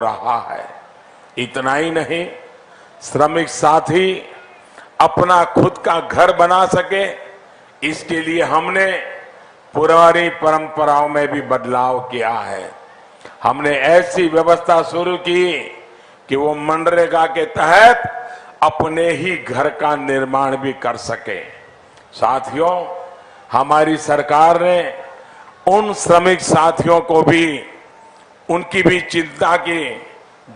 रहा है। इतना ही नहीं, श्रमिक साथी अपना खुद का घर बना सके, इसके लिए हमने पुरानी परंपराओं में भी बदलाव किया है। हमने ऐसी व्यवस्था शुरू की कि वो मनरेगा के तहत अपने ही घर का निर्माण भी कर सके। साथियों, हमारी सरकार ने उन श्रमिक साथियों को भी उनकी भी चिंता की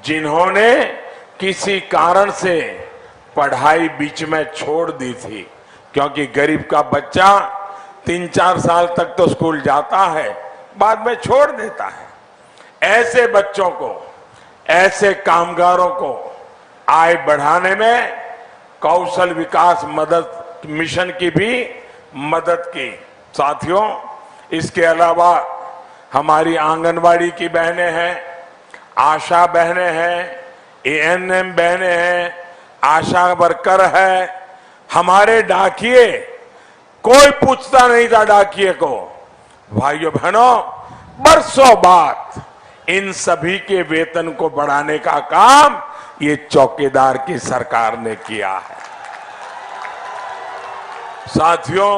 जिन्होंने किसी कारण से पढ़ाई बीच में छोड़ दी थी, क्योंकि गरीब का बच्चा 3-4 साल तक तो स्कूल जाता है, बाद में छोड़ देता है। ऐसे बच्चों को, ऐसे कामगारों को आय बढ़ाने में कौशल विकास मदद मिशन की भी मदद की। साथियों, इसके अलावा हमारी आंगनवाड़ी की बहनें हैं, आशा बहनें हैं, एएनएम बहनें हैं, आशा वर्कर है, हमारे डाकिये, कोई पूछता नहीं था डाकिये को। भाइयों बहनों, बरसों बाद इन सभी के वेतन को बढ़ाने का काम ये चौकीदार की सरकार ने किया है। साथियों,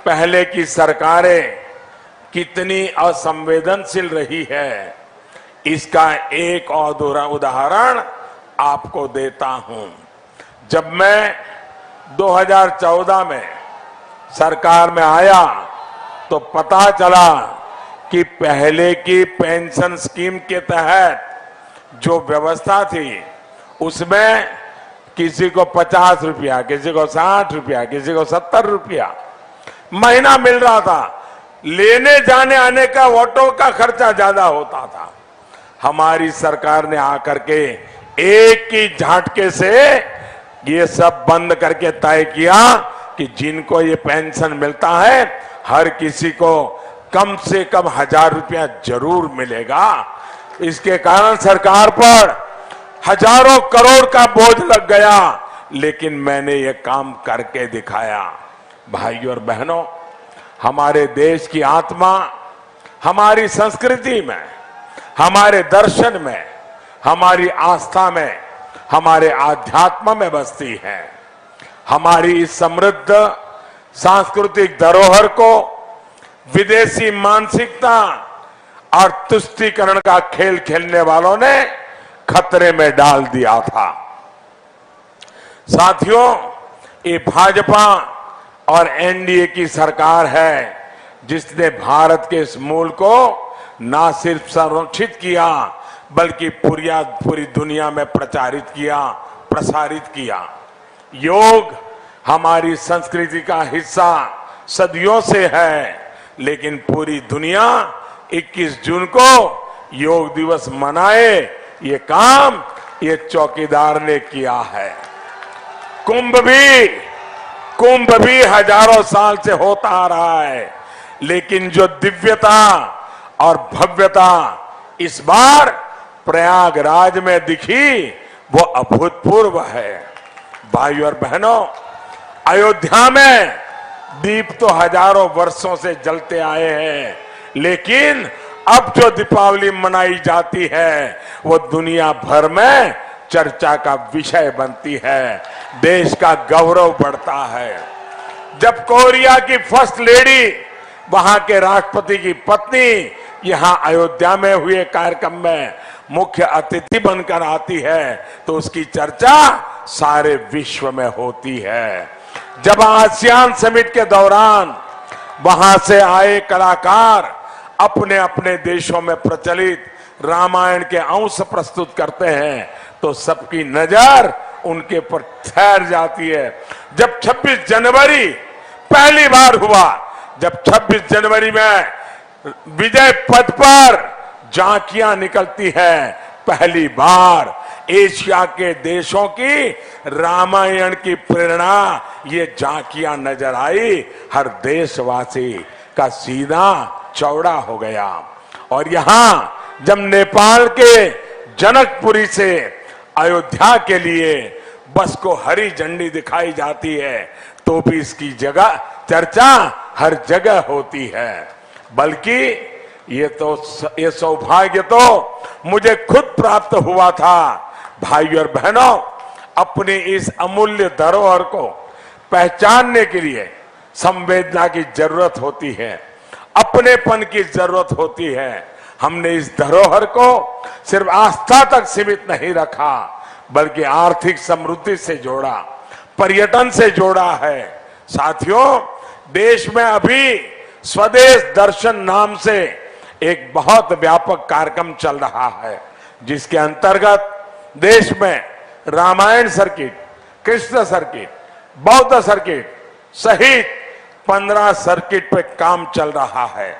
पहले की सरकारें कितनी असंवेदनशील रही है, इसका एक और उदाहरण आपको देता हूं। जब मैं 2014 में सरकार में आया तो पता चला कि पहले की पेंशन स्कीम के तहत जो व्यवस्था थी उसमें किसी को 50 रुपया, किसी को 60 रुपया, किसी को 70 रुपया महीना मिल रहा था। लेने जाने आने का ऑटो का खर्चा ज्यादा होता था। हमारी सरकार ने आकर के एक ही झटके से ये सब बंद करके तय किया कि जिनको ये पेंशन मिलता है हर किसी को कम से कम 1000 रुपया जरूर मिलेगा। इसके कारण सरकार पर हजारों करोड़ का बोझ लग गया, लेकिन मैंने ये काम करके दिखाया। भाइयों और बहनों, हमारे देश की आत्मा हमारी संस्कृति में, हमारे दर्शन में, हमारी आस्था में, हमारे आध्यात्म में बसती है। हमारी इस समृद्ध सांस्कृतिक धरोहर को विदेशी मानसिकता और तुष्टीकरण का खेल खेलने वालों ने खतरे में डाल दिया था। साथियों, ये भाजपा और एनडीए की सरकार है जिसने भारत के इस मूल को न सिर्फ संरक्षित किया बल्कि पूरी दुनिया में प्रसारित किया। योग हमारी संस्कृति का हिस्सा सदियों से है, लेकिन पूरी दुनिया 21 जून को योग दिवस मनाए, ये काम ये चौकीदार ने किया है। कुंभ भी हजारों साल से होता आ रहा है, लेकिन जो दिव्यता और भव्यता इस बार प्रयागराज में दिखी वो अभूतपूर्व है। भाइयों और बहनों, अयोध्या में दीप तो हजारों वर्षों से जलते आए हैं, लेकिन अब जो दीपावली मनाई जाती है वो दुनिया भर में चर्चा का विषय बनती है, देश का गौरव बढ़ता है। जब कोरिया की फर्स्ट लेडी, वहां के राष्ट्रपति की पत्नी यहां अयोध्या में हुए कार्यक्रम में मुख्य अतिथि बनकर आती है तो उसकी चर्चा सारे विश्व में होती है। जब आसियान समिट के दौरान वहां से आए कलाकार अपने अपने देशों में प्रचलित रामायण के अंश प्रस्तुत करते हैं तो सबकी नजर उनके पर ठहर जाती है। जब 26 जनवरी पहली बार हुआ, जब 26 जनवरी में विजय पथ पर झांकियां निकलती है, पहली बार एशिया के देशों की रामायण की प्रेरणा ये झांकियां नजर आई, हर देशवासी का सीना चौड़ा हो गया। और यहां जब नेपाल के जनकपुरी से अयोध्या के लिए बस को हरी झंडी दिखाई जाती है तो भी इसकी जगह चर्चा हर जगह होती है। बल्कि ये सौभाग्य तो मुझे खुद प्राप्त हुआ था। भाइयों और बहनों, अपनी इस अमूल्य धरोहर को पहचानने के लिए संवेदना की जरूरत होती है, अपनेपन की जरूरत होती है। हमने इस धरोहर को सिर्फ आस्था तक सीमित नहीं रखा, बल्कि आर्थिक समृद्धि से जोड़ा, पर्यटन से जोड़ा है। साथियों, देश में अभी स्वदेश दर्शन नाम से एक बहुत व्यापक कार्यक्रम चल रहा है, जिसके अंतर्गत देश में रामायण सर्किट, कृष्ण सर्किट, बौद्ध सर्किट सहित 15 सर्किट पे काम चल रहा है।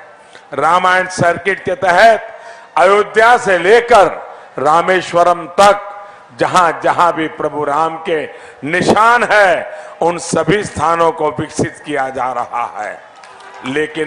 रामायण सर्किट के तहत अयोध्या से लेकर रामेश्वरम तक जहां जहां भी प्रभु राम के निशान है, उन सभी स्थानों को विकसित किया जा रहा है। लेकिन